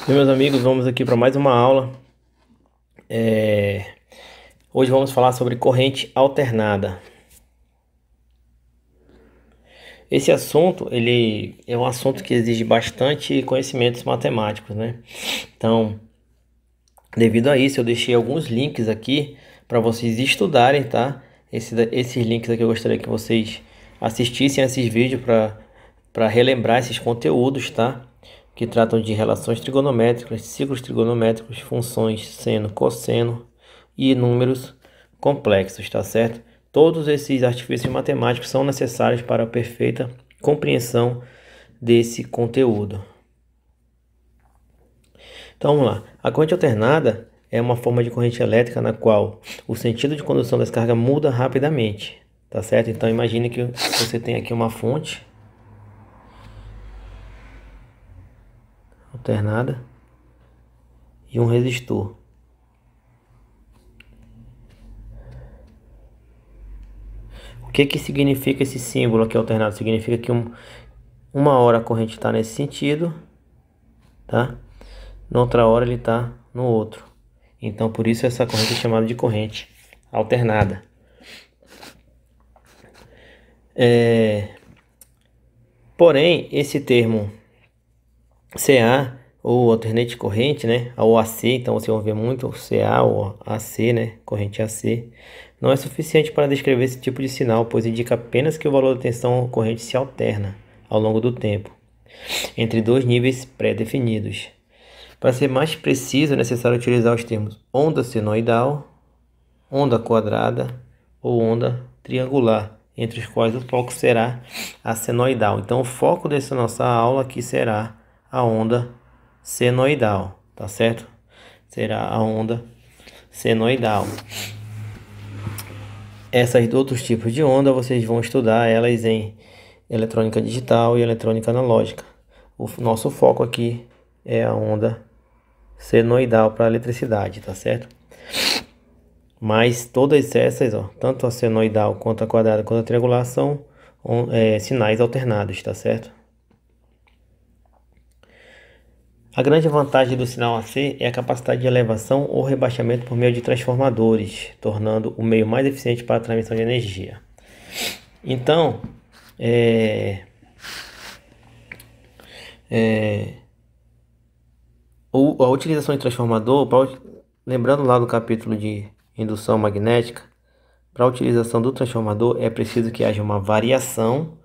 Meus amigos, vamos aqui para mais uma aula. Hoje vamos falar sobre corrente alternada. Esse assunto, ele é um assunto que exige bastante conhecimentos matemáticos, né? Então, devido a isso, eu deixei alguns links aqui para vocês estudarem, tá? Esses links aqui eu gostaria que vocês assistissem a esses vídeos para relembrar esses conteúdos, tá? Que tratam de relações trigonométricas, ciclos trigonométricos, funções seno, cosseno e números complexos, tá certo? Todos esses artifícios matemáticos são necessários para a perfeita compreensão desse conteúdo. Então vamos lá. A corrente alternada é uma forma de corrente elétrica na qual o sentido de condução das cargas muda rapidamente, tá certo? Então imagine que você tem aqui uma fonte alternada e um resistor. O que significa esse símbolo aqui alternado? Significa que uma hora a corrente está nesse sentido, tá? Na outra hora ele está no outro. Então por isso essa corrente é chamada de corrente alternada. Porém, esse termo CA ou alternate corrente, né, ou AC, então você vai ver muito CA ou AC, né, corrente AC, não é suficiente para descrever esse tipo de sinal, pois indica apenas que o valor da tensão corrente se alterna ao longo do tempo entre dois níveis pré-definidos. Para ser mais preciso, é necessário utilizar os termos onda senoidal, onda quadrada ou onda triangular, entre os quais o foco será a senoidal. Então, o foco dessa nossa aula aqui será a onda senoidal, tá certo? Será a onda senoidal. Essas outros tipos de onda vocês vão estudar elas em eletrônica digital e eletrônica analógica. O nosso foco aqui é a onda senoidal para eletricidade, tá certo? Mas todas essas, ó, tanto a senoidal quanto a quadrada quanto a triangular são sinais alternados, tá certo? A grande vantagem do sinal AC é a capacidade de elevação ou rebaixamento por meio de transformadores, tornando o meio mais eficiente para a transmissão de energia. Então, a utilização de transformador, lembrando lá do capítulo de indução magnética, para a utilização do transformador é preciso que haja uma variação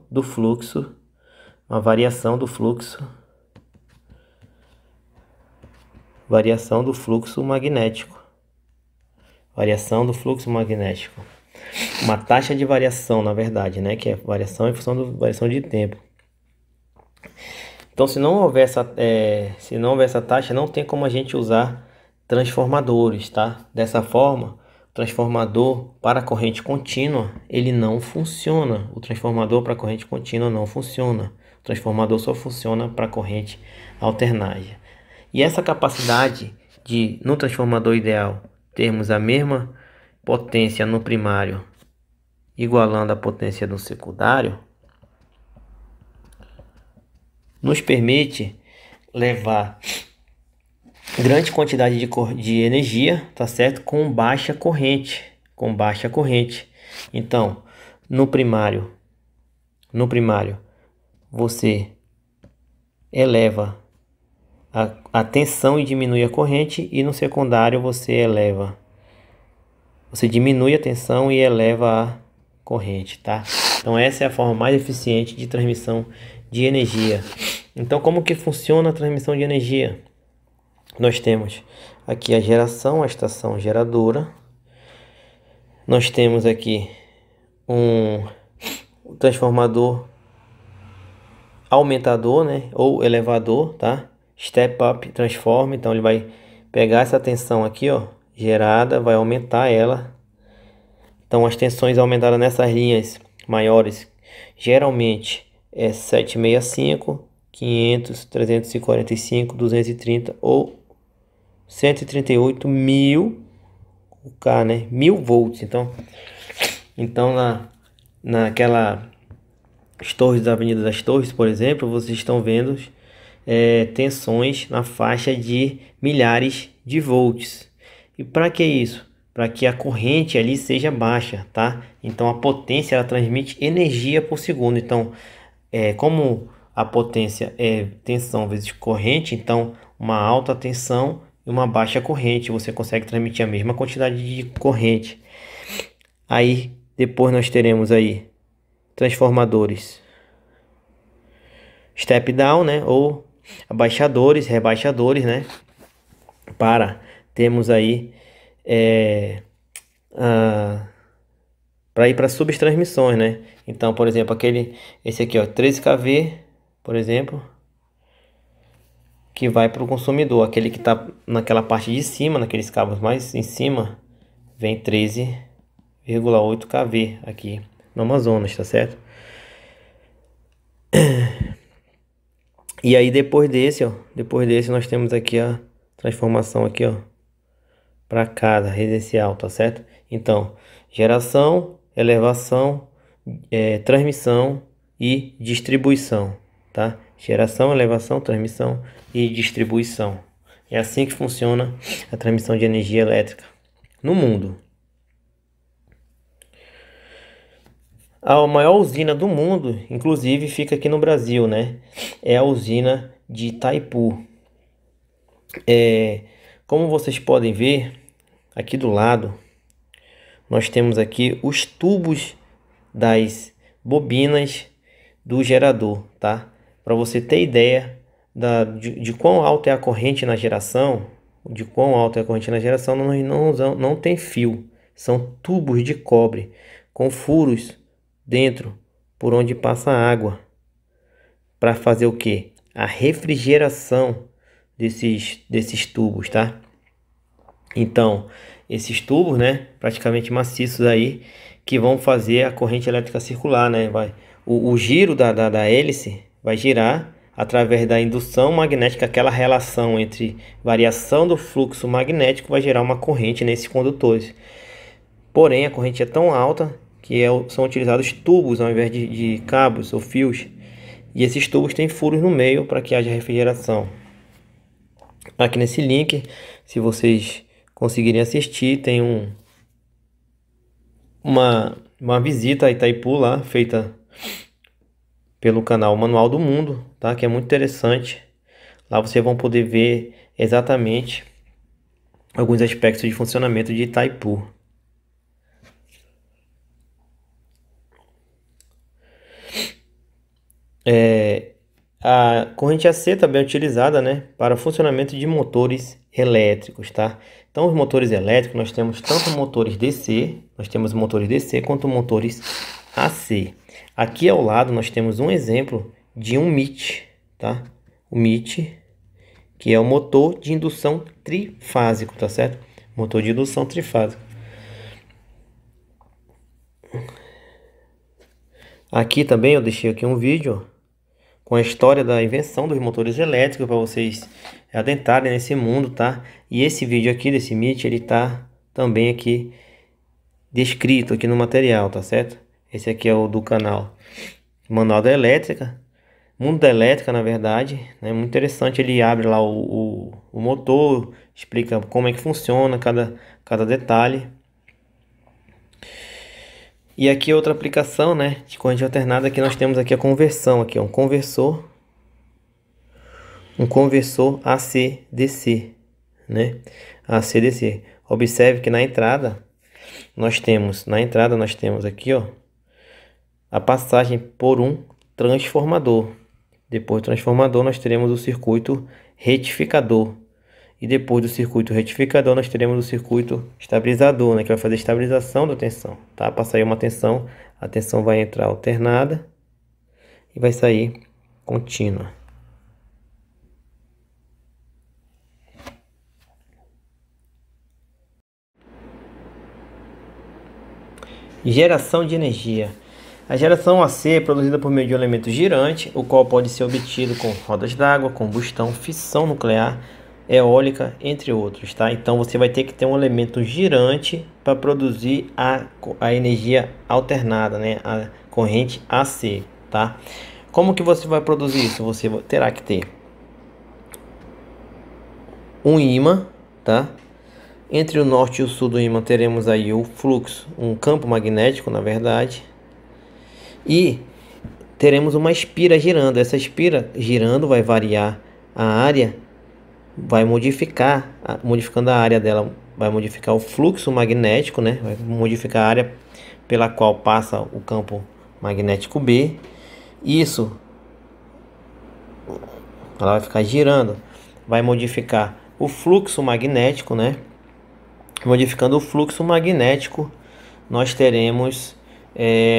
do fluxo, magnético, uma taxa de variação, na verdade, né, que é variação em função da variação de tempo. Então, se não houver essa taxa, não tem como a gente usar transformadores, tá? Dessa forma, o transformador para corrente contínua, ele não funciona. O transformador para corrente contínua não funciona. O transformador só funciona para corrente alternada. E essa capacidade de, no transformador ideal, termos a mesma potência no primário, igualando a potência no secundário, nos permite levar grande quantidade de energia, tá certo? Com baixa corrente, Então, no primário, você eleva a tensão e diminui a corrente, e no secundário você diminui a tensão e eleva a corrente, tá? Então essa é a forma mais eficiente de transmissão de energia. Então, como que funciona a transmissão de energia? Nós temos aqui a geração, a estação geradora. Nós temos aqui um transformador aumentador, né, ou elevador, tá? Step up transform, então ele vai pegar essa tensão aqui, ó, gerada, vai aumentar ela. Então as tensões aumentadas nessas linhas maiores geralmente é 765, 500, 345, 230 ou 138 mil K, né? 1000 volts. Então naquela torres da Avenida das Torres, por exemplo, vocês estão vendo tensões na faixa de milhares de volts. E para que isso? Para que a corrente ali seja baixa, tá? Então a potência ela transmite energia por segundo. Então, como a potência é tensão vezes corrente, então uma alta tensão e uma baixa corrente, você consegue transmitir a mesma quantidade de corrente. Aí depois nós teremos aí transformadores step down, né, ou abaixadores, rebaixadores, né, temos aí para ir para subtransmissões, né? Então, por exemplo, esse aqui, ó, 13 kV, por exemplo, que vai para o consumidor, aquele que está naquela parte de cima, naqueles cabos mais em cima, vem 13,8 kV aqui no Amazonas, tá certo? E aí depois desse nós temos aqui a transformação aqui, ó, para cada residencial, tá certo? Então, geração, elevação, transmissão e distribuição, tá? Geração, elevação, transmissão e distribuição. É assim que funciona a transmissão de energia elétrica no mundo. A maior usina do mundo, inclusive, fica aqui no Brasil, né? É a usina de Itaipu. Como vocês podem ver, aqui do lado, nós temos aqui os tubos das bobinas do gerador, tá? Para você ter ideia de quão alta é a corrente na geração, não tem fio, são tubos de cobre com furos dentro por onde passa a água para fazer o que? A refrigeração desses tubos, tá? Então, esses tubos, né, praticamente maciços aí, que vão fazer a corrente elétrica circular, né? O giro da hélice vai girar através da indução magnética, aquela relação entre variação do fluxo magnético vai gerar uma corrente nesses condutores. Porém, a corrente é tão alta que são utilizados tubos ao invés de cabos ou fios. E esses tubos têm furos no meio para que haja refrigeração. Aqui nesse link, se vocês conseguirem assistir, tem uma visita a Itaipu lá, feita pelo canal Manual do Mundo, tá? Que é muito interessante. Lá vocês vão poder ver exatamente alguns aspectos de funcionamento de Itaipu. A corrente AC também é utilizada, né, para funcionamento de motores elétricos, tá? Então, os motores elétricos, nós temos tanto motores DC, quanto motores AC. Aqui ao lado nós temos um exemplo de um MIT, tá? O MIT, que é o motor de indução trifásico, tá certo? Motor de indução trifásico. Aqui também eu deixei aqui um vídeo com a história da invenção dos motores elétricos para vocês adentrarem nesse mundo, tá? E esse vídeo aqui desse MIT, ele tá também aqui descrito aqui no material, tá certo? Esse aqui é o do canal Manual da Elétrica, Mundo da Elétrica, na verdade, né? Muito interessante, ele abre lá o motor, explica como é que funciona cada detalhe. E aqui outra aplicação, né, de corrente alternada, que nós temos aqui a conversão, aqui ó, um conversor AC/DC, né? AC/DC. Observe que na entrada nós temos aqui, ó, a passagem por um transformador. Depois do transformador nós teremos o circuito retificador. E depois do circuito retificador nós teremos o circuito estabilizador, né, que vai fazer a estabilização da tensão, tá? Para sair uma tensão, a tensão vai entrar alternada e vai sair contínua. Geração de energia. A geração AC é produzida por meio de um elemento girante, o qual pode ser obtido com rodas d'água, combustão, fissão nuclear, eólica, entre outros, tá? Então você vai ter que ter um elemento girante para produzir a energia alternada, né? A corrente AC, tá? Como que você vai produzir isso? Você terá que ter um ímã, tá? Entre o norte e o sul do ímã teremos aí o fluxo, um campo magnético, na verdade. E teremos uma espira girando. Essa espira girando vai variar a área, vai modificando a área dela, vai modificar o fluxo magnético, né? Vai modificar a área pela qual passa o campo magnético B. Isso, ela vai ficar girando, vai modificar o fluxo magnético, né? Modificando o fluxo magnético, nós teremos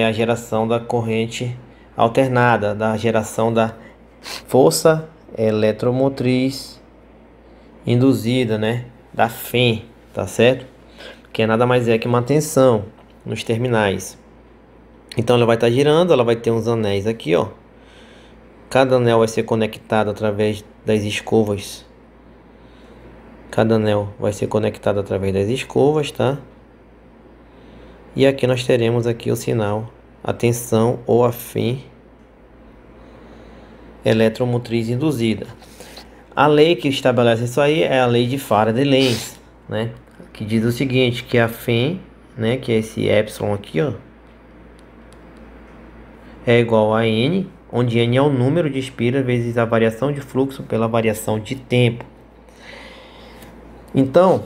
a geração da corrente alternada, da geração da força eletromotriz induzida, né? Da FEM, tá certo? Que nada mais é que uma tensão nos terminais. Então ela vai estar girando, ela vai ter uns anéis aqui, ó. Cada anel vai ser conectado através das escovas. Cada anel vai ser conectado através das escovas, tá? E aqui nós teremos aqui o sinal, a tensão ou a FEM eletromotriz induzida. A lei que estabelece isso aí é a lei de Faraday-Lenz, né? Que diz o seguinte, que a FEM, né, que é esse epsilon aqui, ó, é igual a N, onde N é o número de espiras vezes a variação de fluxo pela variação de tempo. Então,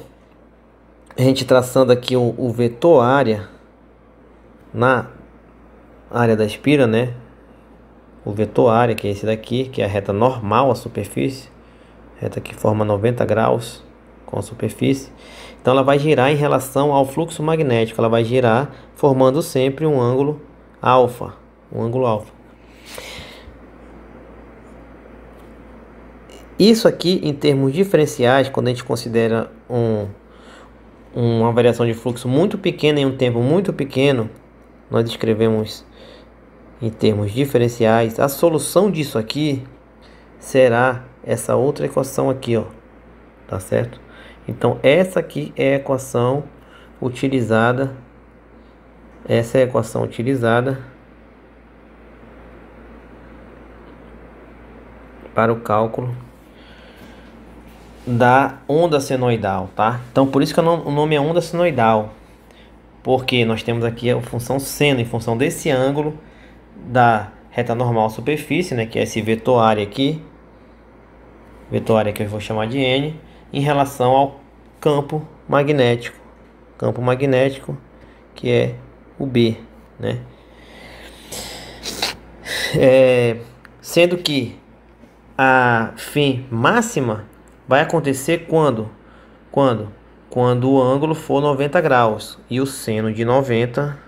a gente traçando aqui o vetor área na área da espira, né? O vetor área, que é esse daqui, que é a reta normal à superfície, reta que forma 90 graus com a superfície. Então ela vai girar em relação ao fluxo magnético, ela vai girar formando sempre um ângulo alfa, Isso aqui em termos diferenciais, quando a gente considera uma variação de fluxo muito pequena em um tempo muito pequeno, nós escrevemos em termos diferenciais. A solução disso aqui será essa outra equação aqui, ó, tá certo? Então essa aqui é a equação utilizada, para o cálculo da onda senoidal, tá? Então por isso que o nome é onda senoidal, porque nós temos aqui a função seno em função desse ângulo da reta normal à superfície, né, que é esse vetor área aqui, que eu vou chamar de N, em relação ao campo magnético, que é o B, né? Sendo que a FEM máxima vai acontecer quando o ângulo for 90 graus e o seno de 90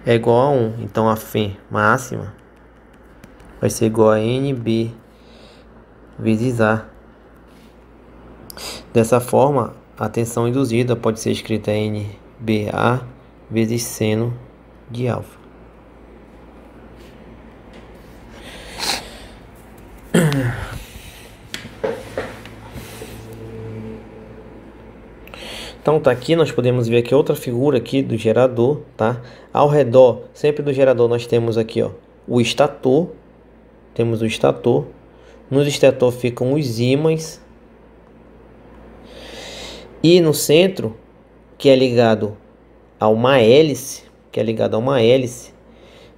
é igual a 1. Então a FEM máxima vai ser igual a NB vezes A. Dessa forma, a tensão induzida pode ser escrita NBA vezes seno de alfa. Então tá aqui, nós podemos ver aqui outra figura aqui do gerador, tá? Ao redor, sempre do gerador, nós temos aqui, ó, o estator. Temos o estator. No estator ficam os ímãs. E no centro, que é ligado a uma hélice,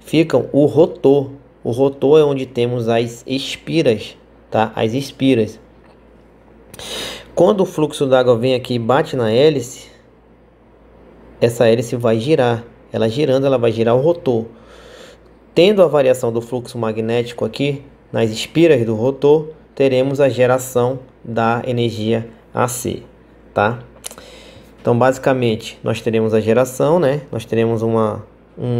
ficam o rotor. O rotor é onde temos as espiras, tá? As espiras. Quando o fluxo d'água vem aqui e bate na hélice, essa hélice vai girar. Ela girando, ela vai girar o rotor. Tendo a variação do fluxo magnético aqui, nas espiras do rotor, teremos a geração da energia AC, tá? Então, basicamente, nós teremos a geração, né? Nós teremos um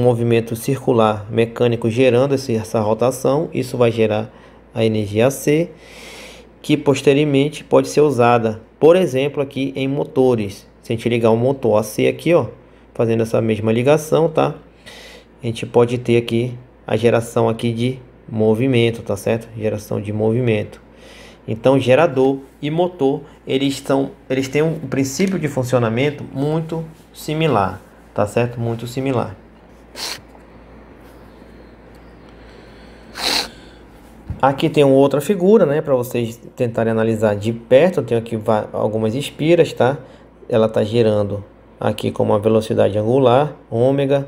movimento circular mecânico gerando essa rotação. Isso vai gerar a energia AC, que posteriormente pode ser usada, por exemplo, aqui em motores. Se a gente ligar o motor AC aqui, ó, fazendo essa mesma ligação, tá? A gente pode ter aqui a geração aqui de movimento, tá certo? Geração de movimento. Então, gerador e motor, eles têm um princípio de funcionamento muito similar, tá certo? Muito similar. Aqui tem uma outra figura, né, para vocês tentarem analisar de perto. Eu tenho aqui algumas espiras, tá? Ela está girando aqui com uma velocidade angular, ômega,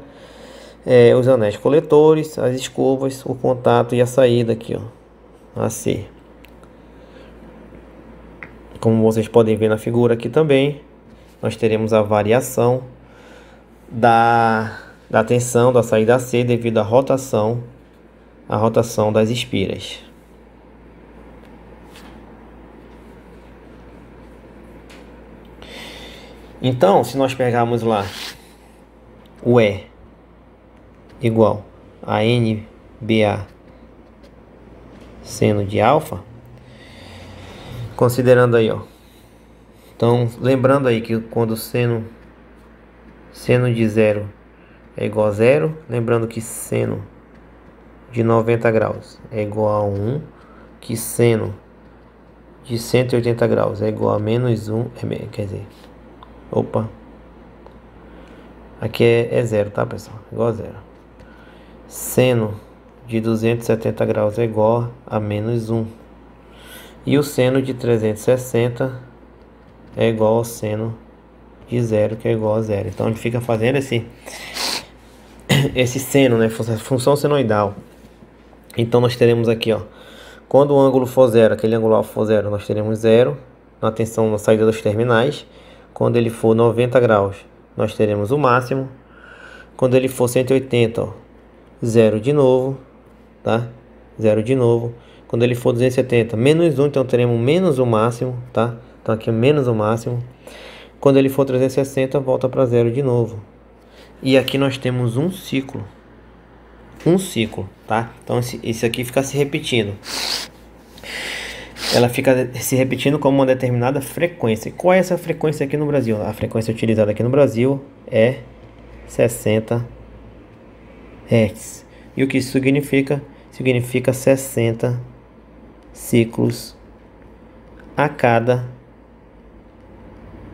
os anéis coletores, as escovas, o contato e a saída aqui, ó, AC. Como vocês podem ver na figura aqui também, nós teremos a variação da tensão da saída AC devido à rotação das espiras. Então, se nós pegarmos lá o E igual a NBA seno de alfa, considerando aí, ó. Então, lembrando aí que quando seno de zero é igual a zero, lembrando que seno de 90 graus é igual a 1, que seno de 180 graus é igual a menos 1, quer dizer, opa, aqui é zero, tá, pessoal? Igual a zero. Seno de 270 graus é igual a menos 1. E o seno de 360 é igual ao seno de zero, que é igual a zero. Então a gente fica fazendo esse seno, né? Função senoidal. Então nós teremos aqui, ó, quando o ângulo for zero, aquele ângulo alfa for zero, nós teremos zero na tensão na saída dos terminais. Quando ele for 90 graus, nós teremos o máximo. Quando ele for 180, ó, zero de novo, tá? Zero de novo. Quando ele for 270, menos 1, então teremos menos o máximo, tá? Então aqui é menos o máximo. Quando ele for 360, volta para zero de novo. E aqui nós temos um ciclo. Um ciclo, tá? Então esse aqui fica se repetindo. Ela fica se repetindo com uma determinada frequência. Qual é essa frequência aqui no Brasil? A frequência utilizada aqui no Brasil é 60 Hz. E o que isso significa? Significa 60 ciclos a cada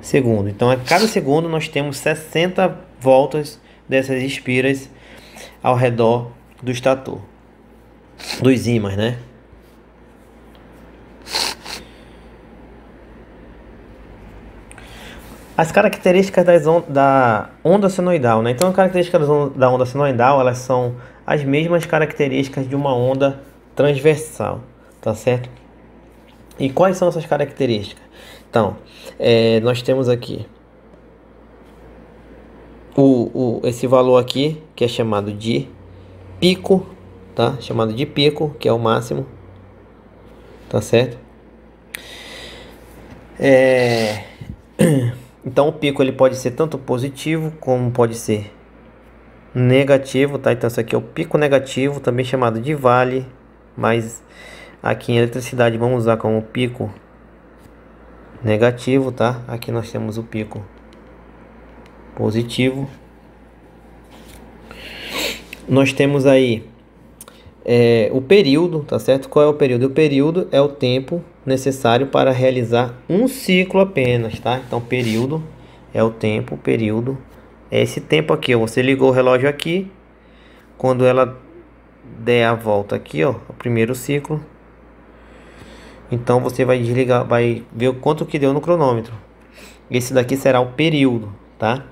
segundo. Então a cada segundo nós temos 60 voltas dessas espiras ao redor do estator, dos ímãs, né? As características da onda senoidal, né? Então as características da onda senoidal, elas são as mesmas características de uma onda transversal, tá certo? E quais são essas características? Então, nós temos aqui esse valor aqui, que é chamado de pico, tá? Chamado de pico, que é o máximo, tá certo? Então o pico ele pode ser tanto positivo como pode ser negativo, tá? Então isso aqui é o pico negativo, também chamado de vale, mas aqui em eletricidade vamos usar como pico negativo, tá? Aqui nós temos o pico positivo. Nós temos aí o período, tá certo? Qual é o período? O período é o tempo necessário para realizar um ciclo apenas, tá? Então período é o tempo, período é esse tempo aqui, ó. Você ligou o relógio aqui, quando ela der a volta aqui, ó, o primeiro ciclo, então você vai desligar, vai ver o quanto que deu no cronômetro. Esse daqui será o período, tá?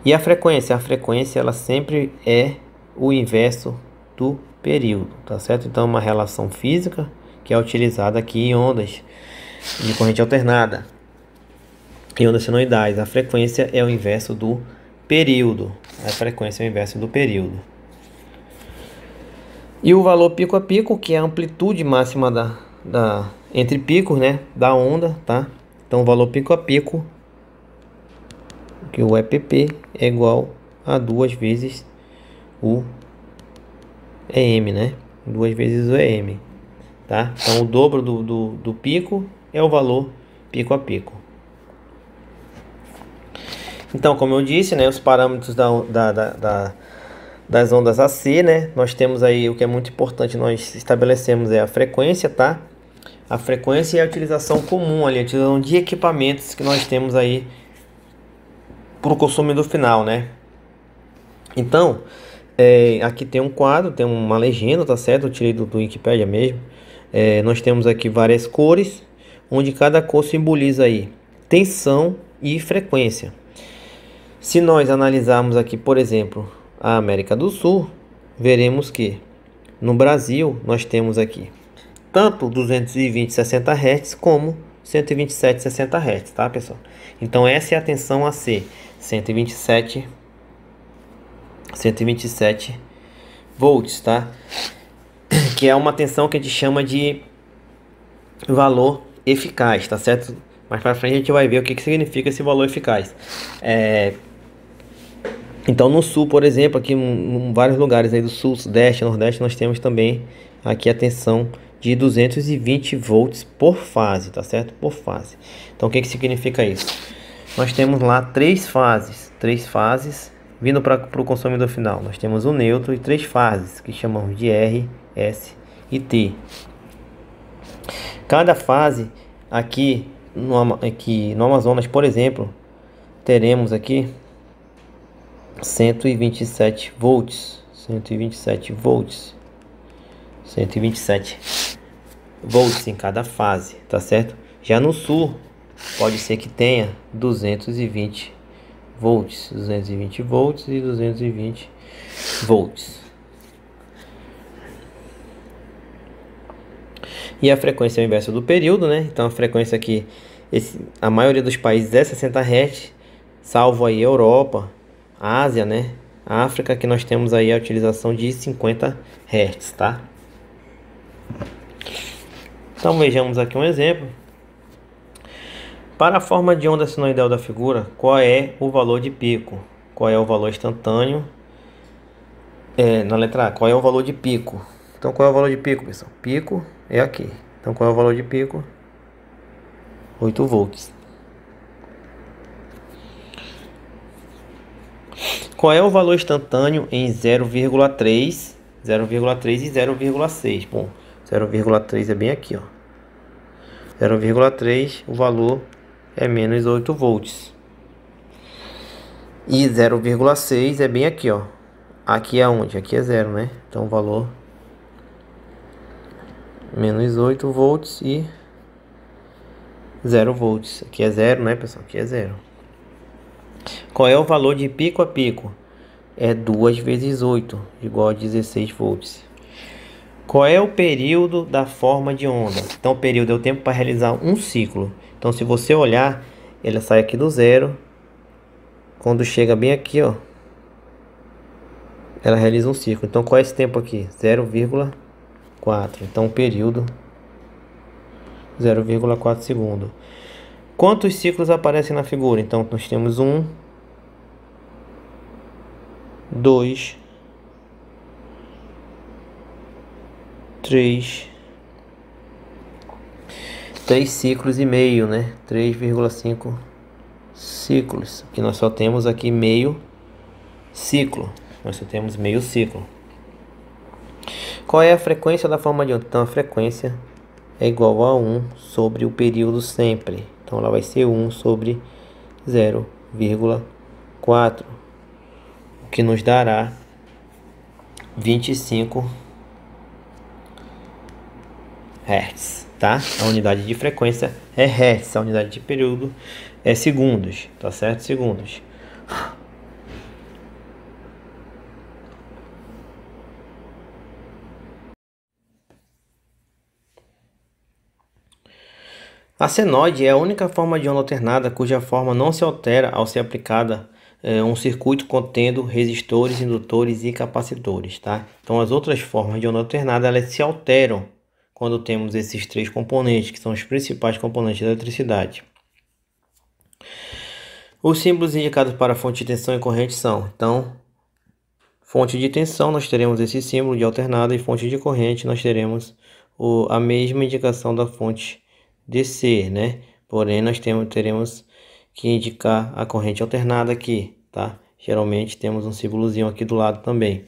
E a frequência ela sempre é o inverso do período, tá certo? Então uma relação física que é utilizada aqui em ondas de corrente alternada, em ondas senoidais. A frequência é o inverso do período. A frequência é o inverso do período. E o valor pico a pico, que é a amplitude máxima entre picos, né, da onda, tá? Então o valor pico a pico, que o EPP é igual a 2 vezes o EM, né? 2 vezes o EM, tá? Então o dobro do pico é o valor pico a pico. Então, como eu disse, né, os parâmetros das ondas AC, né? Nós temos aí o que é muito importante, nós estabelecemos a frequência, tá? A frequência e a utilização comum ali, a utilização de equipamentos que nós temos aí para o consumidor final, né? Então, Aqui tem um quadro, tem uma legenda, tá certo? Eu tirei do Wikipedia mesmo. Nós temos aqui várias cores, onde cada cor simboliza aí tensão e frequência. Se nós analisarmos aqui, por exemplo, a América do Sul, veremos que no Brasil nós temos aqui tanto 220 60 Hz como 127 60 Hz, tá, pessoal? Então essa é a tensão AC, 127 volts, tá? Que é uma tensão que a gente chama de valor eficaz, tá certo? Mais para frente a gente vai ver o que significa esse valor eficaz. Então no sul, por exemplo, aqui em vários lugares aí do sul, sudeste, nordeste, nós temos também aqui a tensão de 220 volts por fase, tá certo? Por fase. Então o que significa isso? Nós temos lá três fases vindo para o consumidor final. Nós temos o neutro e três fases que chamamos de R, S e T. Cada fase aqui no Amazonas, por exemplo, teremos aqui 127 volts, 127 volts em cada fase, tá certo? Já no sul, pode ser que tenha 220 volts e 220 volts. E a frequência é o inverso do período, né? Então a frequência aqui, a maioria dos países é 60 Hz, salvo aí Europa, Ásia, né? A África, que nós temos aí a utilização de 50 Hz, tá? Então vejamos aqui um exemplo. Para a forma de onda sinoidal da figura, qual é o valor de pico? Qual é o valor instantâneo? Na letra A, qual é o valor de pico? Então qual é o valor de pico, pessoal? Pico é aqui. Então qual é o valor de pico? 8 volts. Qual é o valor instantâneo em 0,3 e 0,6? Bom, 0,3 é bem aqui, ó. 0,3, o valor é menos 8 volts. E 0,6 é bem aqui, ó. Aqui é onde? Aqui é 0, né? Então o valor menos 8 volts e 0 volts. Aqui é 0, né, pessoal? Aqui é 0. Qual é o valor de pico a pico? É 2 vezes 8, igual a 16 volts. Qual é o período da forma de onda? Então o período é o tempo para realizar um ciclo. Então se você olhar, ele sai aqui do zero. Quando chega bem aqui, ó, ela realiza um ciclo. Então qual é esse tempo aqui? 0,4. Então o período 0,4 segundo. Quantos ciclos aparecem na figura? Então nós temos 1, 2, 3 ciclos e meio, né? 3,5 ciclos. Aqui nós só temos aqui meio ciclo. Nós só temos meio ciclo. Qual é a frequência da forma de onda? Então a frequência é igual a 1 sobre o período sempre. Então ela vai ser 1 sobre 0,4, o que nos dará 25 Hz, tá? A unidade de frequência é Hz, a unidade de período é segundos, tá certo? Segundos. A senoide é a única forma de onda alternada cuja forma não se altera ao ser aplicada um circuito contendo resistores, indutores e capacitores, tá? Então as outras formas de onda alternada elas se alteram quando temos esses três componentes, que são os principais componentes da eletricidade. Os símbolos indicados para fonte de tensão e corrente são, então, fonte de tensão nós teremos esse símbolo de alternada e fonte de corrente nós teremos a mesma indicação da fonte DC, né? Porém, nós teremos que indicar a corrente alternada aqui, tá? Geralmente temos um símbolozinho aqui do lado também.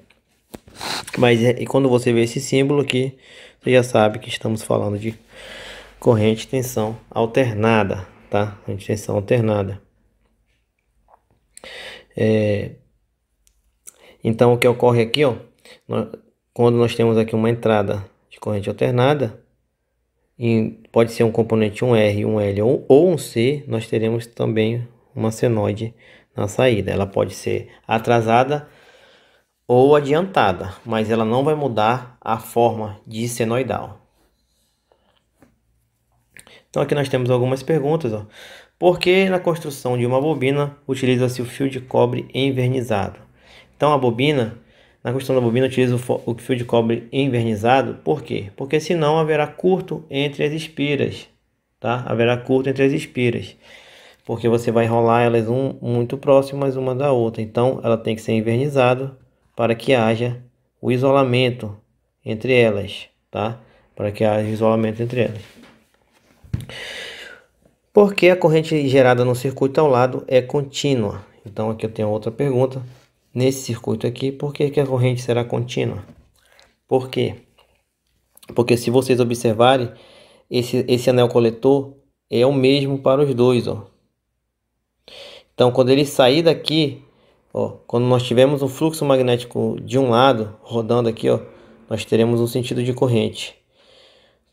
Mas e quando você vê esse símbolo aqui, você já sabe que estamos falando de corrente tensão alternada, tá? Corrente tensão alternada. Então o que ocorre aqui, ó, quando nós temos aqui uma entrada de corrente alternada, e pode ser um componente um R, um L ou um C, nós teremos também uma senoide na saída. Ela pode ser atrasada ou adiantada, mas ela não vai mudar a forma de senoidal. Então aqui nós temos algumas perguntas, ó. Por que na construção de uma bobina utiliza-se o fio de cobre envernizado? Então a bobina, na construção da bobina, utiliza o fio de cobre envernizado. Por quê? Porque senão haverá curto entre as espiras, tá? Haverá curto entre as espiras, porque você vai enrolar elas muito próximas uma da outra. Então ela tem que ser envernizado para que haja o isolamento entre elas, tá? Para que haja isolamento entre elas. Porque a corrente gerada no circuito ao lado é contínua. Então aqui eu tenho outra pergunta. Nesse circuito aqui, por que a corrente será contínua? Por quê? Porque se vocês observarem, esse anel coletor é o mesmo para os dois, ó. Então quando ele sair daqui, ó, quando nós tivermos um fluxo magnético de um lado rodando aqui, ó, nós teremos um sentido de corrente.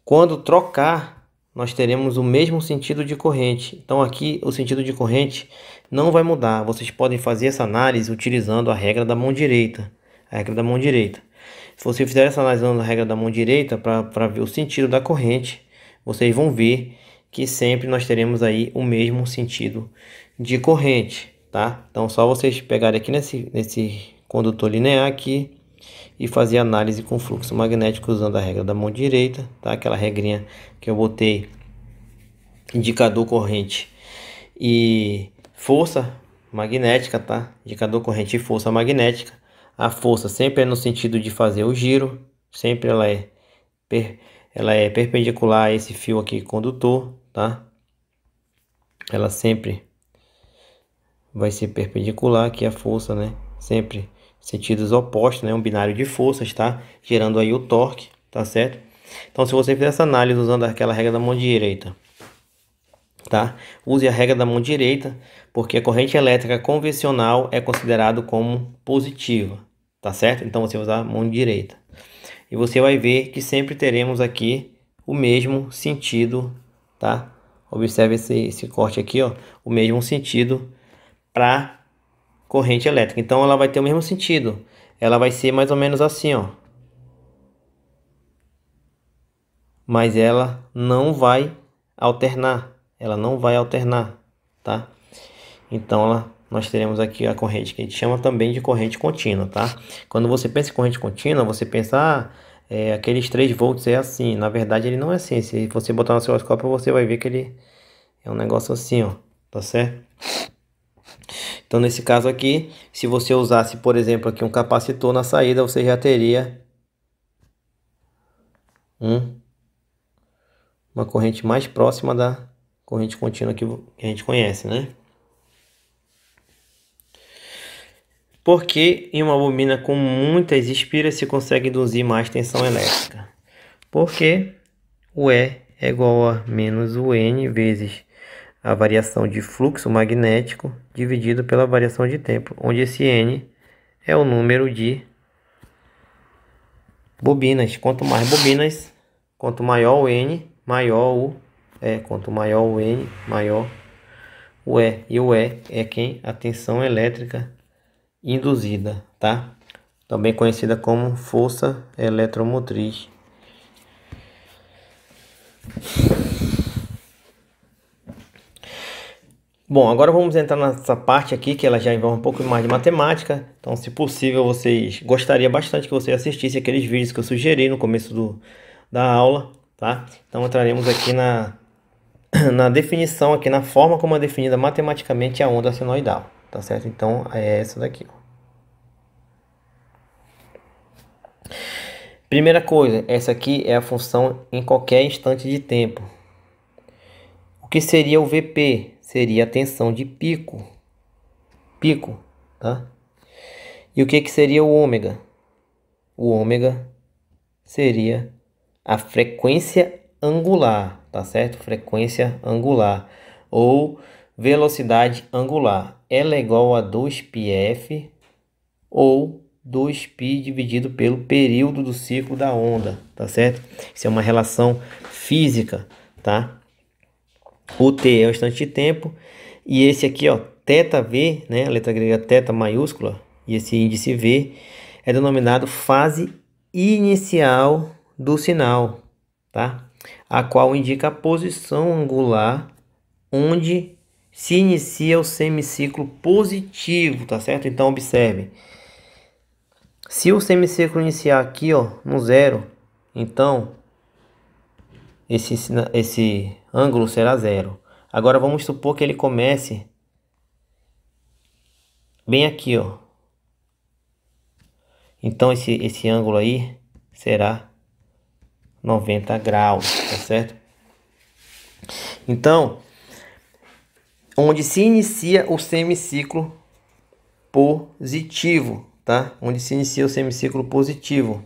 Quando trocar, nós teremos o mesmo sentido de corrente. Então aqui o sentido de corrente não vai mudar. Vocês podem fazer essa análise utilizando a regra da mão direita. A regra da mão direita. Se você fizer essa análise usando a regra da mão direita para ver o sentido da corrente, vocês vão ver que sempre nós teremos aí o mesmo sentido de corrente, tá? Então só vocês pegarem aqui nesse condutor linear aqui e fazer análise com fluxo magnético usando a regra da mão direita, tá? Aquela regrinha que eu botei, indicador corrente e força magnética, tá? Indicador corrente e força magnética. A força sempre é no sentido de fazer o giro, sempre ela é perpendicular a esse fio aqui condutor, tá? Ela sempre vai ser perpendicular aqui a força, né? Sempre sentidos opostos, né? Um binário de forças, tá? Gerando aí o torque, tá certo? Então, se você fizer essa análise usando aquela regra da mão direita, tá? Use a regra da mão direita, porque a corrente elétrica convencional é considerado como positiva, tá certo? Então, você vai usar a mão direita. E você vai ver que sempre teremos aqui o mesmo sentido, tá? Observe esse corte aqui, ó. O mesmo sentido para corrente elétrica. Então ela vai ter o mesmo sentido. Ela vai ser mais ou menos assim, ó. Mas ela não vai alternar. Ela não vai alternar, tá? Então nós teremos aqui a corrente que a gente chama também de corrente contínua, tá? Quando você pensa em corrente contínua, você pensa, aqueles 3 volts é assim. Na verdade ele não é assim. Se você botar no osciloscópio, você vai ver que ele é um negócio assim, ó. Tá certo? Então, nesse caso aqui, se você usasse, por exemplo, aqui um capacitor na saída, você já teria uma corrente mais próxima da corrente contínua que a gente conhece, né? Porque em uma bobina com muitas espiras se consegue induzir mais tensão elétrica? Porque o E é igual a menos o N vezes a variação de fluxo magnético dividido pela variação de tempo, onde esse N é o número de bobinas. Quanto mais bobinas, quanto maior o N, maior o E. Quanto maior o N, maior o E. E o E é quem? A tensão elétrica induzida, tá? Também conhecida como força eletromotriz. Bom, agora vamos entrar nessa parte aqui que ela já envolve um pouco mais de matemática. Então, se possível, gostaria bastante que você assistisse aqueles vídeos que eu sugeri no começo da aula, tá? Então, entraremos aqui na definição, aqui na forma como é definida matematicamente a onda senoidal, tá certo? Então, é essa daqui, ó. Primeira coisa, essa aqui é a função em qualquer instante de tempo. O que seria o VP? Seria a tensão de pico, tá? E o que seria o ômega? O ômega seria a frequência angular, tá certo? Frequência angular ou velocidade angular. Ela é igual a 2πf ou 2π dividido pelo período do ciclo da onda, tá certo? Isso é uma relação física, tá? O t é o instante de tempo e esse aqui, ó, θv, né, a letra grega θ maiúscula, e esse índice v é denominado fase inicial do sinal, tá? A qual indica a posição angular onde se inicia o semiciclo positivo, tá certo? Então observe, se o semiciclo iniciar aqui, ó, no zero, então esse ângulo será zero. Agora vamos supor que ele comece bem aqui, ó. Então esse ângulo aí será 90 graus, tá certo? Então, onde se inicia o semiciclo positivo, tá? Onde se inicia o semiciclo positivo.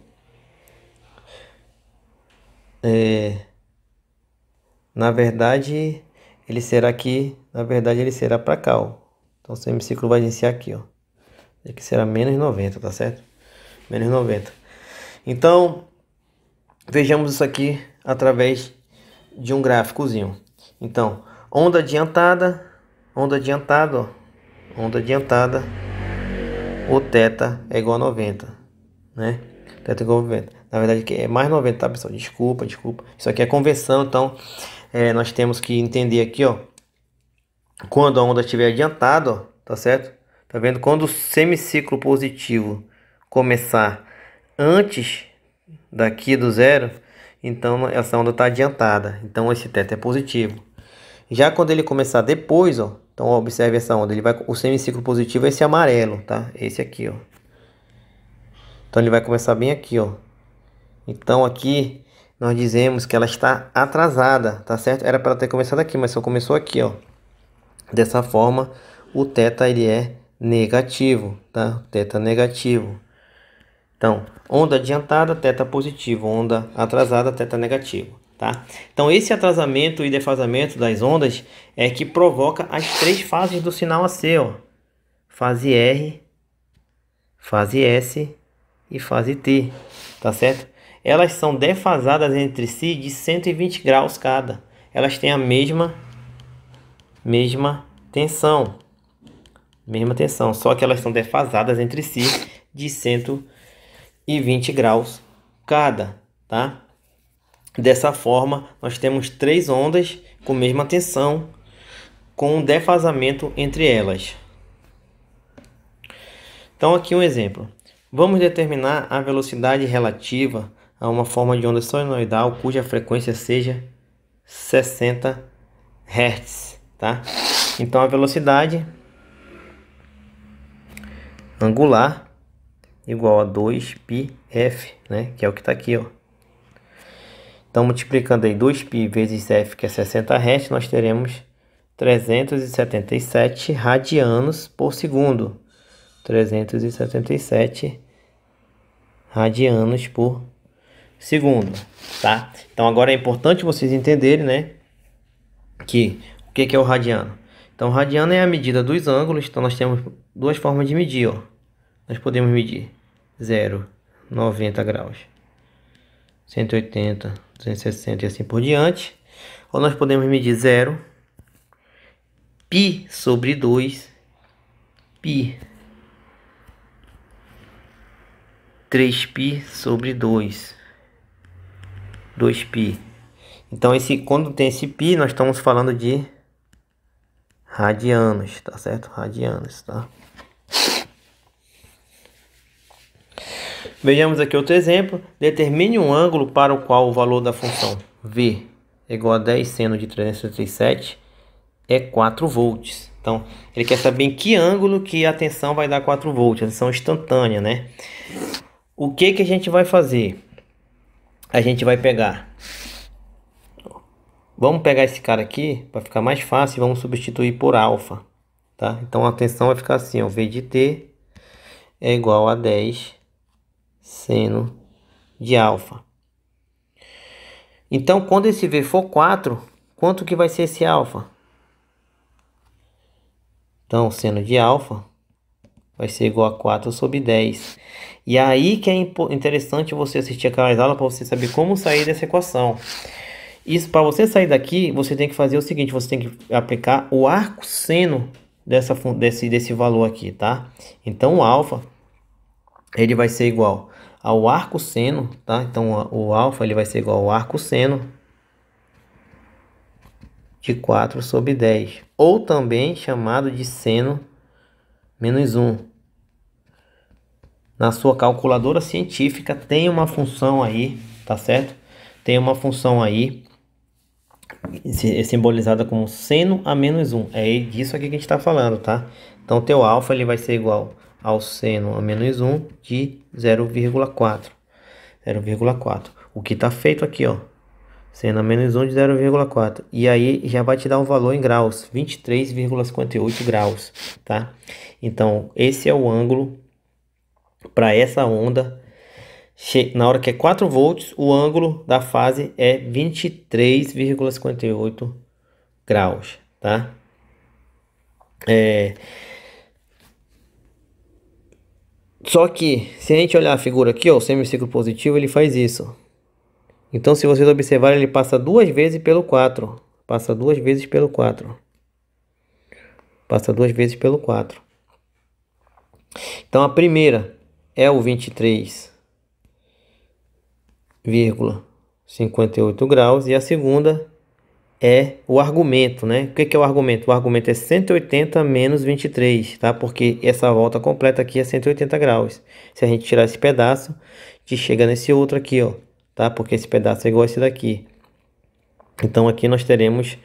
Na verdade, ele será aqui, ele será para cá, ó. Então o semiciclo vai iniciar aqui, ó. Aqui será menos 90, tá certo? Menos 90. Então, vejamos isso aqui através de um gráficozinho. Então, onda adiantada, ó, onda adiantada, o θ é igual a 90, né? Θ é igual a 90. Na verdade, é mais 90, tá, pessoal? Desculpa. Isso aqui é conversão, então nós temos que entender aqui, ó. Quando a onda estiver adiantada, ó, tá certo? Tá vendo? Quando o semiciclo positivo começar antes daqui do zero, então essa onda está adiantada. Então esse θ é positivo. Já quando ele começar depois, ó, então observe essa onda, o semiciclo positivo é esse amarelo, tá? Esse aqui, ó. Então ele vai começar bem aqui, ó. Então aqui nós dizemos que ela está atrasada, tá certo? Era para ela ter começado aqui, mas só começou aqui, ó. Dessa forma, o θ ele é negativo, tá? θ negativo. Então, onda adiantada, θ positivo, onda atrasada, θ negativo, tá? Então, esse atrasamento e defasamento das ondas é que provoca as três fases do sinal AC, ó. Fase R, fase S e fase T, tá certo? Elas são defasadas entre si de 120 graus cada. Elas têm a mesma tensão, só que elas são defasadas entre si de 120 graus cada, tá? Dessa forma, nós temos três ondas com mesma tensão, com um defasamento entre elas. Então aqui um exemplo. Vamos determinar a velocidade relativa a uma forma de onda solenoidal cuja frequência seja 60 Hz, tá? Então a velocidade angular igual a 2πf, né? Que é o que está aqui, ó. Então multiplicando aí 2π vezes f, que é 60 Hz, nós teremos 377 radianos por segundo. 377 radianos por segundo, tá? Então agora é importante vocês entenderem, né, que o que é o radiano. Então o radiano é a medida dos ângulos. Então nós temos duas formas de medir, ó. Nós podemos medir 0, 90 graus, 180, 260 e assim por diante. Ou nós podemos medir 0, π sobre 2, π, 3π sobre 2, 2π. Então quando tem esse π, nós estamos falando de radianos, tá certo? Radianos, tá? Vejamos aqui outro exemplo. Determine um ângulo para o qual o valor da função V é igual a 10 seno de 377 é 4 volts. Então, ele quer saber em que ângulo que a tensão vai dar 4 volts, a tensão instantânea, né? O que a gente vai fazer? A gente vai pegar... Vamos pegar esse cara aqui, para ficar mais fácil, vamos substituir por alfa, tá? Então, a tensão vai ficar assim, ó, V de T é igual a 10 seno de alfa. Então, quando esse V for 4, quanto que vai ser esse alfa? Então, seno de alfa vai ser igual a 4/10. E aí que é interessante você assistir aquelas aulas para você saber como sair dessa equação. Isso, para você sair daqui, você tem que fazer o seguinte, você tem que aplicar o arco seno desse valor aqui, tá? Então o alfa, ele vai ser igual ao arco seno, tá? Então o alfa, ele vai ser igual ao arco seno de 4/10, ou também chamado de seno menos 1. Na sua calculadora científica tem uma função aí, tá certo? Tem uma função aí simbolizada como seno a menos 1. É disso aqui que a gente está falando, tá? Então teu alfa, ele vai ser igual ao seno a menos 1 de 0,4. 0,4. O que está feito aqui, ó. Seno a menos 1 de 0,4. E aí já vai te dar um valor em graus, 23,58 graus, tá? Então esse é o ângulo para essa onda. Na hora que é 4 volts, o ângulo da fase é 23,58 graus, tá? Só que, se a gente olhar a figura aqui, ó, o semiciclo positivo, ele faz isso. Então, se vocês observarem, ele passa 2 vezes pelo 4. Passa 2 vezes pelo 4. Passa 2 vezes pelo 4. Então, a primeira é o 23,58 graus e a segunda é o argumento, né? O que é o argumento? O argumento é 180 menos 23, tá? Porque essa volta completa aqui é 180 graus. Se a gente tirar esse pedaço, a gente chega nesse outro aqui, ó, tá? Porque esse pedaço é igual a esse daqui. Então aqui nós teremos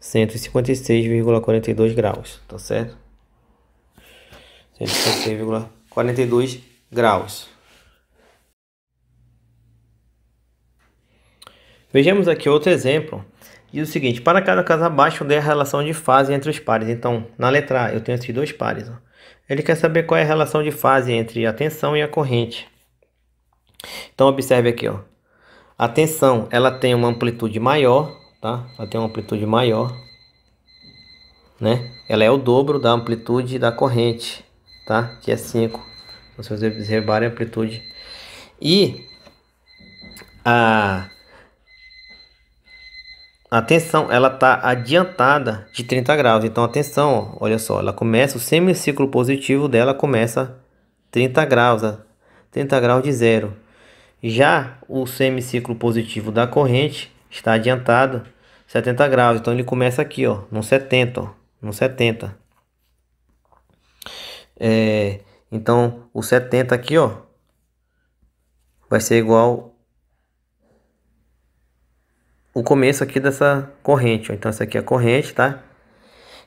156,42 graus, tá certo? 156,42 graus. Vejamos aqui outro exemplo. Diz o seguinte: para cada caso abaixo, dê a relação de fase entre os pares. Então, na letra A, eu tenho esses dois pares, ó. Ele quer saber qual é a relação de fase entre a tensão e a corrente. Então, observe aqui, ó. A tensão, ela tem uma amplitude maior, tá? Ela tem uma amplitude maior, né? Ela é o dobro da amplitude da corrente, tá? Que é 5. Então, se vocês observarem a amplitude. E a tensão, ela está adiantada de 30 graus. Então, a tensão, ó, olha só, ela começa, o semiciclo positivo dela começa 30 graus, 30 graus de zero. Já o semiciclo positivo da corrente está adiantado 70 graus. Então, ele começa aqui, ó, no 70, ó, no 70. Então, o 70 aqui, ó, vai ser igual o começo aqui dessa corrente, ó. Então essa aqui é a corrente, tá?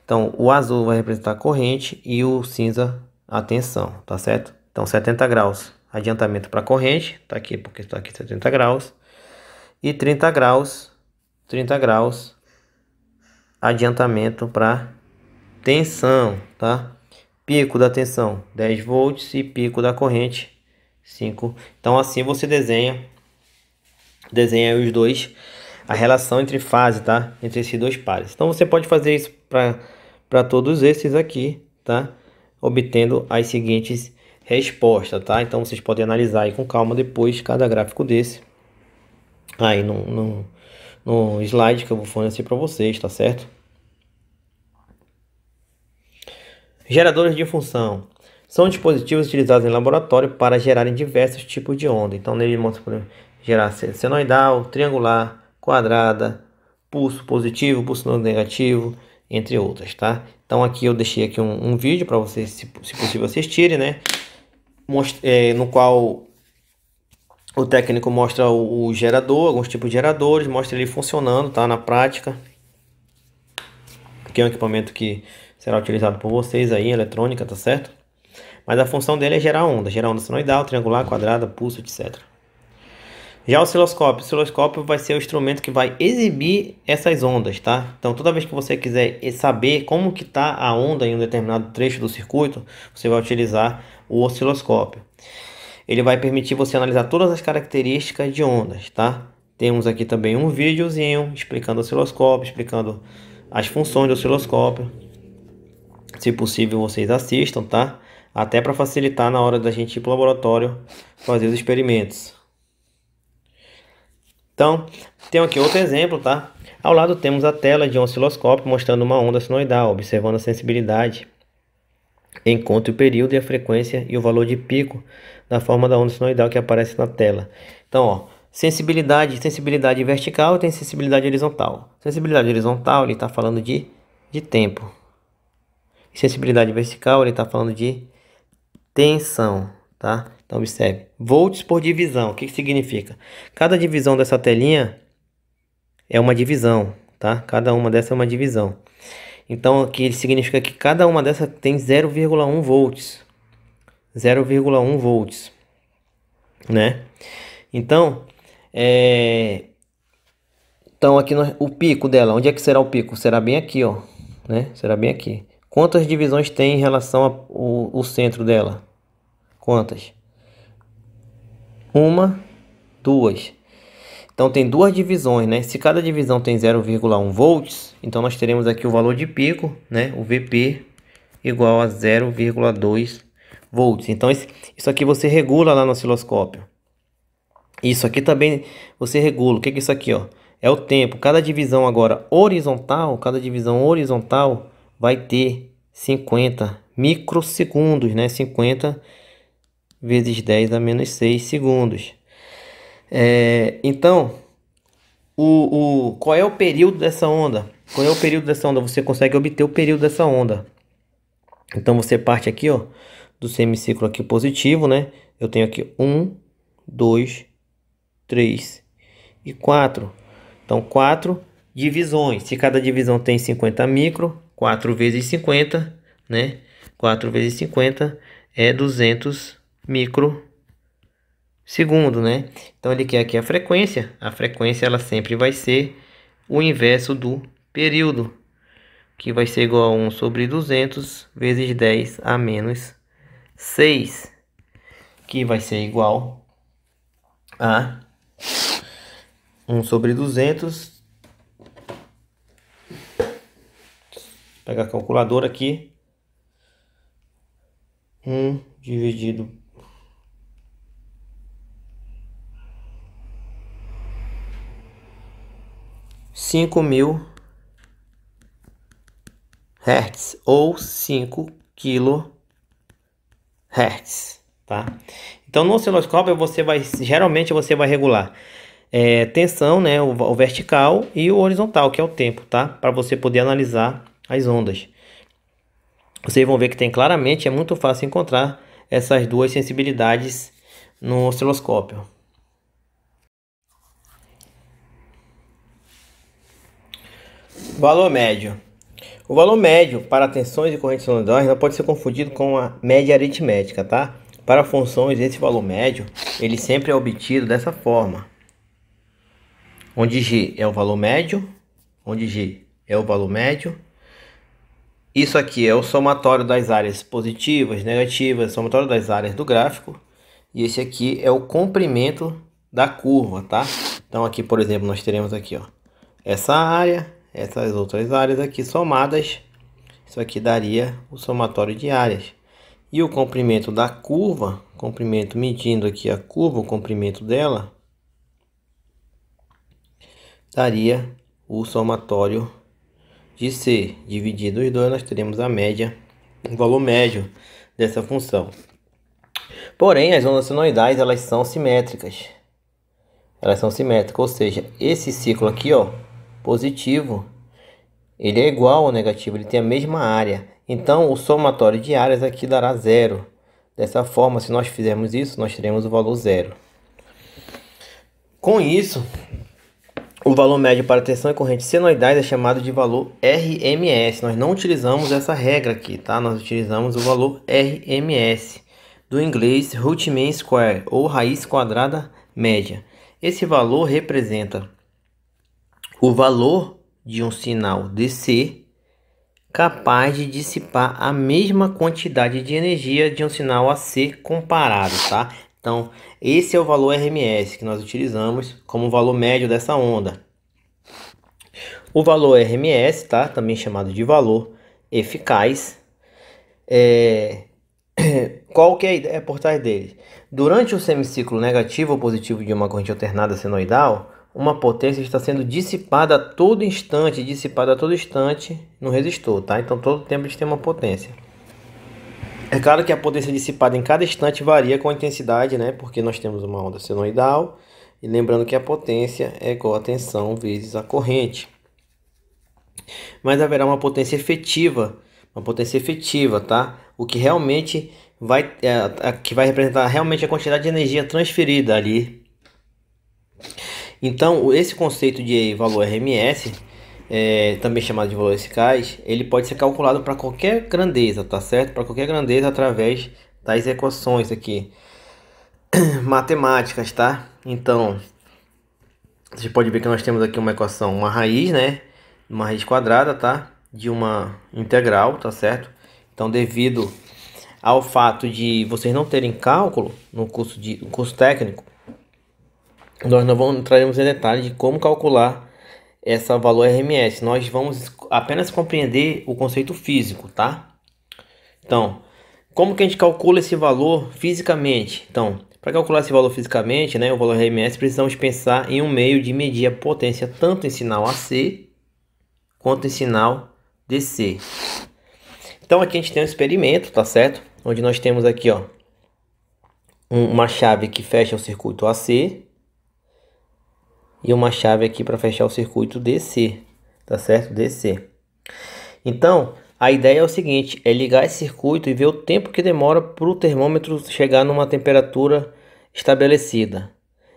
Então o azul vai representar a corrente e o cinza a tensão, tá certo? Então 70 graus adiantamento para a corrente, tá aqui porque está aqui 70 graus. E 30 graus adiantamento para tensão, tá? Pico da tensão 10 volts e pico da corrente 5. Então assim você desenha os dois, a relação entre fase, tá? Entre esses dois pares. Então você pode fazer isso para todos esses aqui, tá? Obtendo as seguintes respostas, tá? Então vocês podem analisar aí com calma depois cada gráfico desse aí no slide que eu vou fornecer para vocês, tá certo? Geradores de função são dispositivos utilizados em laboratório para gerarem diversos tipos de onda. Então nele mostra, por exemplo, gerar senoidal, triangular, quadrada, pulso positivo, pulso negativo, entre outras, tá? Então aqui eu deixei aqui um vídeo para vocês, se possível, assistirem, né? No qual o técnico mostra o gerador, alguns tipos de geradores, mostra ele funcionando, tá? Na prática, que é um equipamento que será utilizado por vocês aí em eletrônica, tá certo? Mas a função dele é gerar onda senoidal, triangular, quadrada, pulso, etc. Já o osciloscópio vai ser o instrumento que vai exibir essas ondas, tá? Então toda vez que você quiser saber como que está a onda em um determinado trecho do circuito, você vai utilizar o osciloscópio. Ele vai permitir você analisar todas as características de ondas, tá? Temos aqui também um videozinho explicando o osciloscópio, explicando as funções do osciloscópio. Se possível, vocês assistam, tá? até para facilitar na hora da gente ir para o laboratório fazer os experimentos. Então, tem aqui outro exemplo, tá? Ao lado temos a tela de um osciloscópio mostrando uma onda sinoidal, observando a sensibilidade, encontre o período e a frequência e o valor de pico da forma da onda sinoidal que aparece na tela. Então, ó, sensibilidade vertical e tem sensibilidade horizontal. Sensibilidade horizontal, ele está falando de tempo. Sensibilidade vertical, ele está falando de tensão, tá? Então, observe. Volts por divisão. O que significa? Cada divisão dessa telinha é uma divisão, tá? Cada uma dessa é uma divisão. Então, aqui significa que cada uma dessas tem 0,1 volts. 0,1 volts, né? Então, então aqui o pico dela, onde é que será o pico? Será bem aqui, ó, né? Será bem aqui. Quantas divisões tem em relação ao centro dela? Quantas? Uma, duas. Então tem duas divisões, né? Se cada divisão tem 0,1 volts, então nós teremos aqui o valor de pico, né? O VP igual a 0,2 volts. Então isso aqui você regula lá no osciloscópio. Isso aqui também você regula. O que é isso aqui, ó? É o tempo. Cada divisão agora horizontal, vai ter 50 microsegundos, né? 50 vezes 10 a menos 6 segundos. Então, qual é o período dessa onda? Qual é o período dessa onda? Você consegue obter o período dessa onda. Então, você parte aqui, ó, do semicírculo aqui positivo, né? Eu tenho aqui 1, 2, 3 e 4. Então, 4 divisões. Se cada divisão tem 50 micro, 4 vezes 50, né? 4 vezes 50 é 200 microsegundos, né? Então, ele quer aqui a frequência. A frequência, ela sempre vai ser o inverso do período, que vai ser igual a 1 sobre 200 vezes 10 a menos 6, que vai ser igual a 1 sobre 200. Vou pegar a calculadora aqui. 1 dividido 5.000 Hz ou 5 kHz, tá? Então no osciloscópio geralmente você vai regular tensão, né, o vertical e o horizontal, que é o tempo, tá? Para você poder analisar as ondas. Vocês vão ver que tem claramente, é muito fácil encontrar essas duas sensibilidades no osciloscópio. Valor médio. O valor médio para tensões e correntes sinoidais não pode ser confundido com a média aritmética, tá? Para funções, esse valor médio, ele sempre é obtido dessa forma. Onde G é o valor médio, Isso aqui é o somatório das áreas positivas, negativas, somatório das áreas do gráfico. E esse aqui é o comprimento da curva, tá? Então aqui, por exemplo, nós teremos aqui, ó, essa área, essas outras áreas aqui somadas. Isso aqui daria o somatório de áreas. E o comprimento da curva, medindo aqui a curva, o comprimento dela, daria o somatório de C. Dividido os dois, nós teremos a média, o valor médio dessa função. Porém, as ondas sinoidais, elas são simétricas. Ou seja, esse ciclo aqui, ó, positivo, ele é igual ao negativo, ele tem a mesma área. Então, o somatório de áreas aqui dará zero. Dessa forma, se nós fizermos isso, nós teremos o valor zero. Com isso, o valor médio para tensão e corrente senoidais é chamado de valor RMS. Nós não utilizamos essa regra aqui, tá? Nós utilizamos o valor RMS, do inglês Root Mean Square, ou raiz quadrada média. Esse valor representa o valor de um sinal DC capaz de dissipar a mesma quantidade de energia de um sinal AC comparado, tá? Então, esse é o valor RMS que nós utilizamos como valor médio dessa onda. O valor RMS, tá? Também chamado de valor eficaz, Qual que é a ideia por trás deles? Durante o semiciclo negativo ou positivo de uma corrente alternada senoidal, uma potência está sendo dissipada a todo instante no resistor, tá? Então todo tempo a gente tem uma potência. É claro que a potência dissipada em cada instante varia com a intensidade, né? Porque nós temos uma onda senoidal, e lembrando que a potência é igual a tensão vezes a corrente. Mas haverá uma potência efetiva, tá? O que realmente que vai representar realmente a quantidade de energia transferida ali. Então, esse conceito de valor RMS, também chamado de valor eficaz, ele pode ser calculado para qualquer grandeza, tá certo? Para qualquer grandeza através das equações aqui matemáticas, tá? Então, você pode ver que nós temos aqui uma equação, uma raiz, né? Uma raiz quadrada, tá? De uma integral, tá certo? Então, devido ao fato de vocês não terem cálculo no curso técnico, nós não entraremos em detalhe de como calcular essa valor RMS. Nós vamos apenas compreender o conceito físico, tá? Então, como que a gente calcula esse valor fisicamente? Então, para calcular esse valor fisicamente, né, o valor RMS, precisamos pensar em um meio de medir a potência tanto em sinal AC quanto em sinal DC. Então aqui a gente tem um experimento, tá certo? Onde nós temos aqui, ó, uma chave que fecha o circuito AC e uma chave aqui para fechar o circuito DC, tá certo? DC. Então, a ideia é o seguinte, é ligar esse circuito e ver o tempo que demora para o termômetro chegar numa temperatura estabelecida.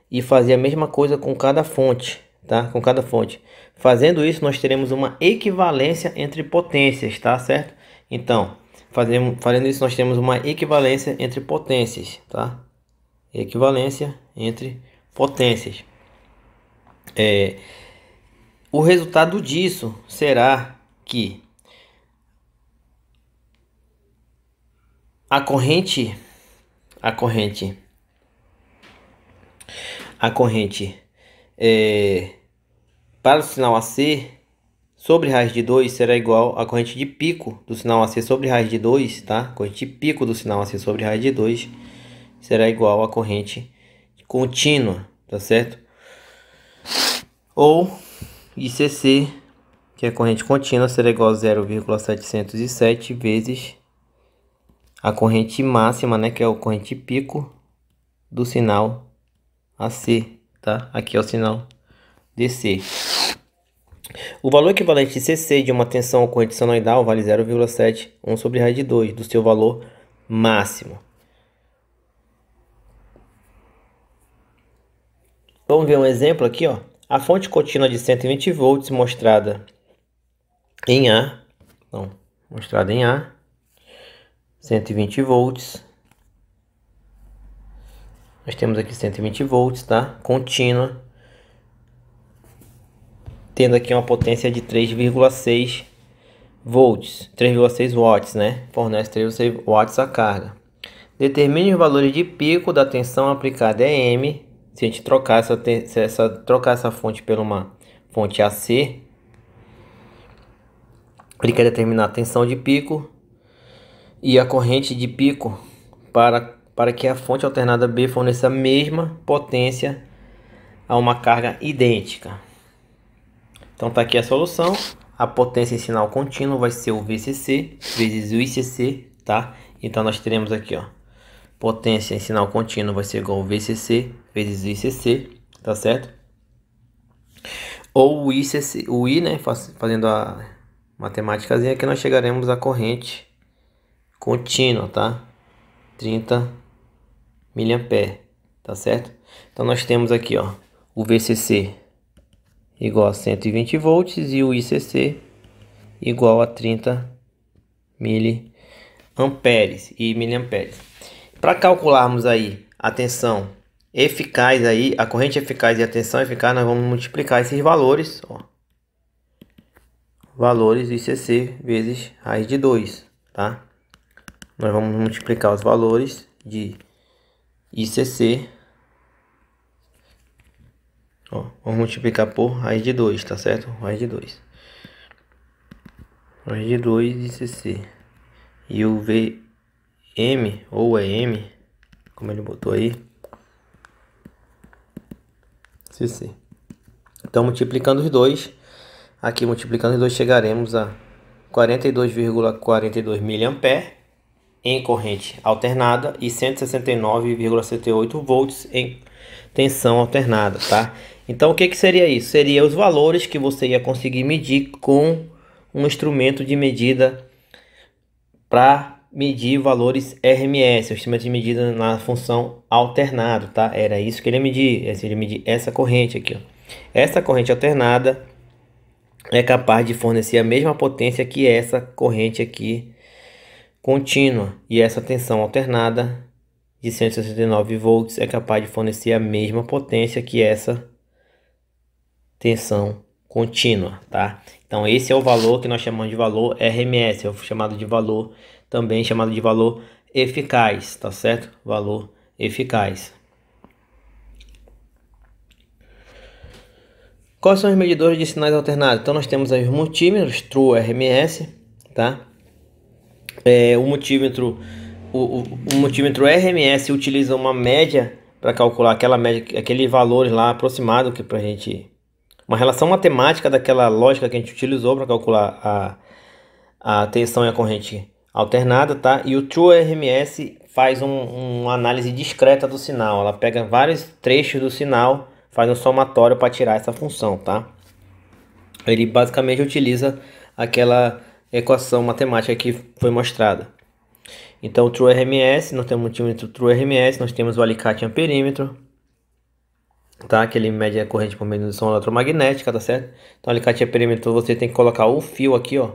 E fazer a mesma coisa com cada fonte, tá? Com cada fonte. Fazendo isso, nós teremos uma equivalência entre potências, tá certo? Então, fazendo isso, nós temos uma equivalência entre potências, tá? Equivalência entre potências. O resultado disso será que a corrente para o sinal AC sobre raiz de 2 será igual à corrente de pico do sinal AC sobre raiz de 2, tá? Corrente de pico do sinal AC sobre raiz de 2 será igual à corrente contínua, tá certo? Ou ICC, que é a corrente contínua, será igual a 0,707 vezes a corrente máxima, né, que é a corrente pico do sinal AC, tá? Aqui é o sinal DC. O valor equivalente de CC de uma tensão ou corrente senoidal vale 0,71 sobre raiz de 2 do seu valor máximo. Vamos ver um exemplo aqui, ó. A fonte contínua de 120 volts mostrada em A, 120 volts. Nós temos aqui 120 volts, tá? Contínua, tendo aqui uma potência de 3,6 volts, 3,6 watts, né? Fornece 3,6 watts a carga. Determine os valores de pico da tensão aplicada M. Se a gente trocar essa fonte por uma fonte AC, ele quer determinar a tensão de pico e a corrente de pico para que a fonte alternada B forneça a mesma potência a uma carga idêntica. Então tá aqui a solução. A potência em sinal contínuo vai ser o VCC vezes o ICC, tá? Então nós teremos aqui, ó, potência em sinal contínuo vai ser igual ao VCC vezes o ICC, tá certo? Ou o ICC, o I, né, fazendo a matemáticazinha, que nós chegaremos à corrente contínua, tá? 30 mA, tá certo? Então nós temos aqui, ó, o VCC igual a 120 volts e o ICC igual a 30 miliamperes e miliamperes. Para calcularmos aí a tensão eficaz aí, a corrente eficaz e a tensão eficaz, nós vamos multiplicar esses valores, ó. Valores ICC vezes raiz de 2, tá? Nós vamos multiplicar os valores de ICC, ó, vamos multiplicar por raiz de 2, tá certo? Raiz de 2. Raiz de 2 ICC. E o M, ou é M, como ele botou aí. CC. Então, multiplicando os dois, aqui multiplicando os dois, chegaremos a 42,42 mA em corrente alternada e 169,78 volts em tensão alternada, tá? Então, o que seria isso? Seria os valores que você ia conseguir medir com um instrumento de medida para medir valores RMS, o instrumento de medida na função alternado, tá? Era isso que ele ia medir, ele ia medir essa corrente aqui, ó. Essa corrente alternada é capaz de fornecer a mesma potência que essa corrente aqui contínua, e essa tensão alternada de 169 volts é capaz de fornecer a mesma potência que essa tensão contínua, tá? Então esse é o valor que nós chamamos de valor RMS, é o chamado de valor, também chamado de valor eficaz, tá certo? Valor eficaz. Quais são os medidores de sinais alternados? Então nós temos aí os multímetros True RMS, tá? O multímetro RMS utiliza uma média para calcular aquela média, aquele valor lá aproximado que pra gente, uma relação matemática daquela lógica que a gente utilizou para calcular a tensão e a corrente alternada, tá? E o True RMS faz uma análise discreta do sinal. Ela pega vários trechos do sinal, faz um somatório para tirar essa função, tá? Ele basicamente utiliza aquela equação matemática que foi mostrada. Então, o True RMS, nós temos o multímetro True RMS, nós temos o alicate amperímetro, tá? Que ele mede a corrente por meio de indução eletromagnética, tá certo? Então, alicate amperímetro, você tem que colocar o fio aqui, ó,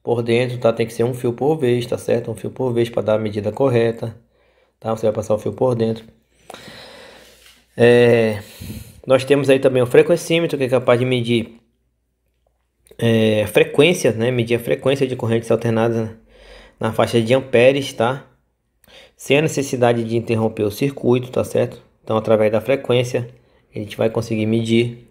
por dentro, tá? Tem que ser um fio por vez, tá certo? Um fio por vez para dar a medida correta, tá? Você vai passar o fio por dentro. Nós temos aí também o frequencímetro, que é capaz de medir frequência, né? Medir a frequência de correntes alternadas na faixa de amperes, tá? Sem a necessidade de interromper o circuito, tá certo? Então, através da frequência, a gente vai conseguir medir.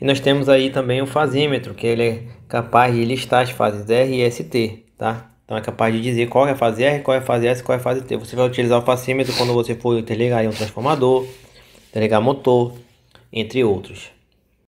E nós temos aí também o fasímetro, que ele é capaz de listar as fases R e ST, tá? Então, é capaz de dizer qual é a fase R, qual é a fase S, qual é a fase T. Você vai utilizar o fasímetro quando você for interligar aí um transformador, interligar motor, entre outros.